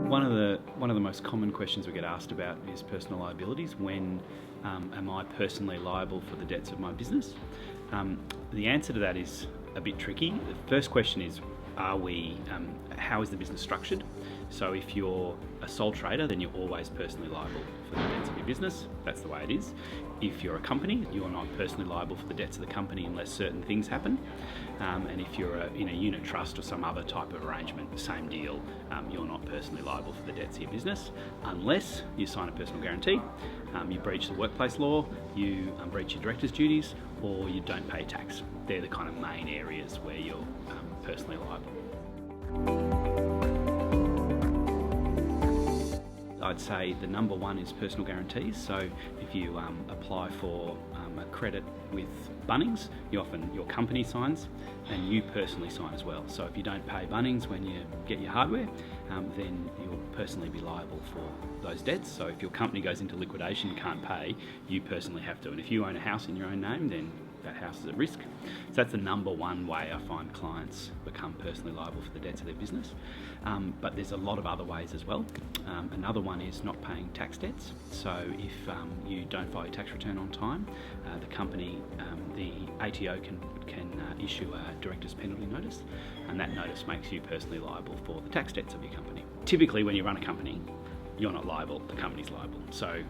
One of the most common questions we get asked about is personal liabilities. When am I personally liable for the debts of my business? The answer to that is a bit tricky. The first question is, how is the business structured? So if you're a sole trader, then you're always personally liable for the debts of your business. That's the way it is. If you're a company, you're not personally liable for the debts of the company unless certain things happen. And if you're in a unit trust or some other type of arrangement, same deal, you're not personally liable for the debts of your business unless you sign a personal guarantee, you breach the workplace law, you breach your director's duties, or you don't pay tax. They're the kind of main areas where you're personally liable. I'd say the number one is personal guarantees. So if you apply for a credit with Bunnings, your company signs and you personally sign as well. So if you don't pay Bunnings when you get your hardware, then you'll personally be liable for those debts. So if your company goes into liquidation and can't pay, you personally have to. And if you own a house in your own name, then that house is at risk. So that's the number one way I find clients become personally liable for the debts of their business. But there's a lot of other ways as well. Another one is not paying tax debts. So if you don't file your tax return on time, the company, the ATO can issue a director's penalty notice, and that notice makes you personally liable for the tax debts of your company. Typically when you run a company, you're not liable, the company's liable. So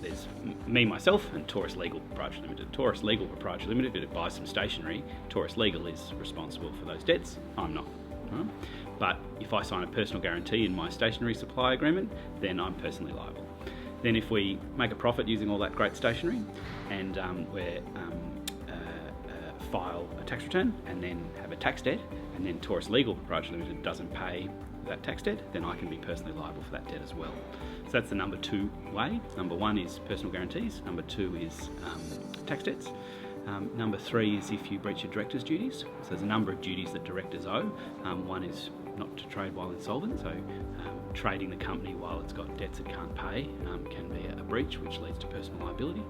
there's me, myself, and Taurus Legal Proprietary Limited. Taurus Legal Proprietary Limited, if it buys some stationery, Taurus Legal is responsible for those debts. I'm not. Right? But if I sign a personal guarantee in my stationery supply agreement, then I'm personally liable. Then if we make a profit using all that great stationery and we file a tax return and then have a tax debt, and then Taurus Legal Proprietary Limited doesn't pay that tax debt, then I can be personally liable for that debt as well. So that's the number two way. Number one is personal guarantees. Number two is tax debts. Number three is if you breach your director's duties. So there's a number of duties that directors owe. One is not to trade while insolvent. So trading the company while it's got debts it can't pay can be a breach, which leads to personal liability.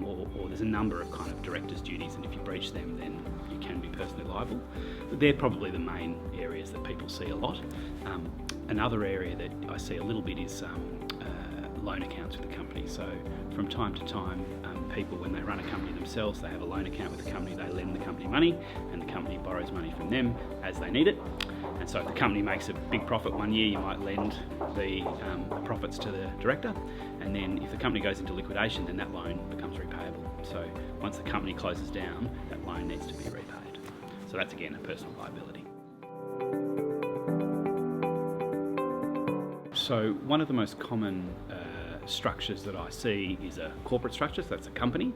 Or there's a number of kind of director's duties, and if you breach them, then you can be personally liable. But they're probably the main areas that people see a lot. Another area that I see a little bit is loan accounts with the company. So from time to time, people, when they run a company themselves, they have a loan account with the company, they lend the company money, and the company borrows money from them as they need it. And so if the company makes a big profit one year, you might lend the profits to the director, and then if the company goes into liquidation, then that loan becomes repayable. So once the company closes down, that loan needs to be repaid. So that's again a personal liability. So one of the most common structures that I see is a corporate structure. So that's a company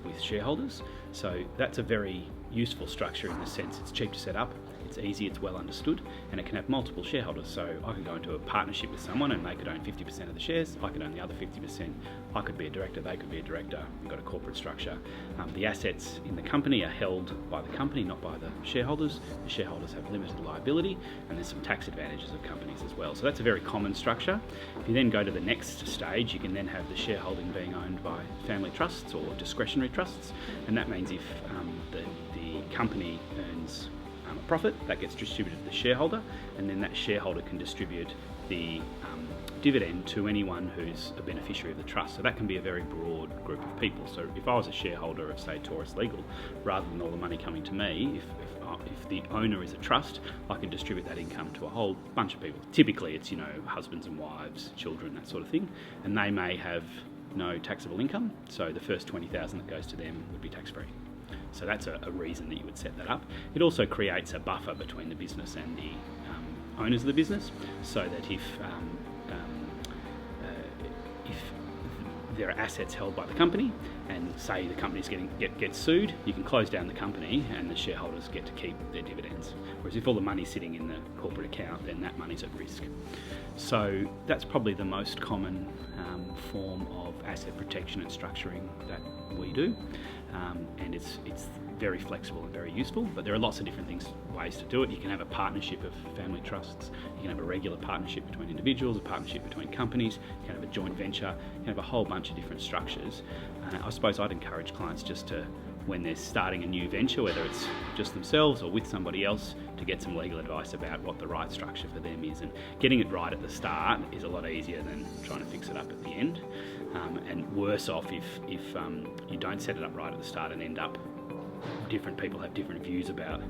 with shareholders. So that's a very useful structure in the sense it's cheap to set up, it's easy, it's well understood, and it can have multiple shareholders. So I could go into a partnership with someone and they could own 50% of the shares, I could own the other 50%, I could be a director, they could be a director. We've got a corporate structure. The assets in the company are held by the company, not by the shareholders. The shareholders have limited liability, and there's some tax advantages of companies as well. So that's a very common structure. If you then go to the next stage, you can then have the shareholding being owned by family trusts or discretionary trusts, and that means if the company earns a profit, that gets distributed to the shareholder, and then that shareholder can distribute the dividend to anyone who's a beneficiary of the trust. So that can be a very broad group of people. So if I was a shareholder of, say, Taurus Legal, rather than all the money coming to me, if the owner is a trust, I can distribute that income to a whole bunch of people. Typically it's, husbands and wives, children, that sort of thing, and they may have no taxable income, so the first $20,000 that goes to them would be tax-free. So that's a reason that you would set that up. It also creates a buffer between the business and the owners of the business, so that if there are assets held by the company, and say the company's gets sued, you can close down the company and the shareholders get to keep their dividends. Whereas if all the money's sitting in the corporate account, then that money's at risk. So that's probably the most common form of asset protection and structuring that we do, and it's very flexible and very useful, but there are lots of different ways to do it. You can have a partnership of family trusts, you can have a regular partnership between individuals, a partnership between companies, you can have a joint venture, you can have a whole bunch of different structures. I suppose I'd encourage clients just to when they're starting a new venture, whether it's just themselves or with somebody else, to get some legal advice about what the right structure for them is. And getting it right at the start is a lot easier than trying to fix it up at the end, and worse off if you don't set it up right at the start and end up different people have different views about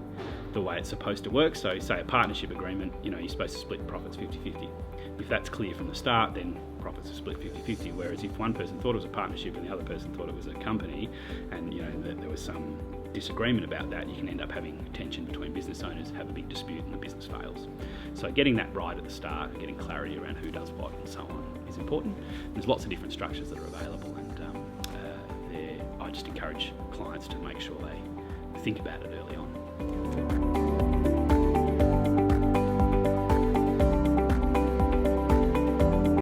the way it's supposed to work. So say a partnership agreement, you're supposed to split profits 50-50. If that's clear from the start, then profits are split 50-50. Whereas if one person thought it was a partnership and the other person thought it was a company, and there was some disagreement about that, you can end up having tension between business owners, have a big dispute, and the business fails. So getting that right at the start, getting clarity around who does what and so on is important. There's lots of different structures that are available, and I just encourage clients to make sure they think about it early on.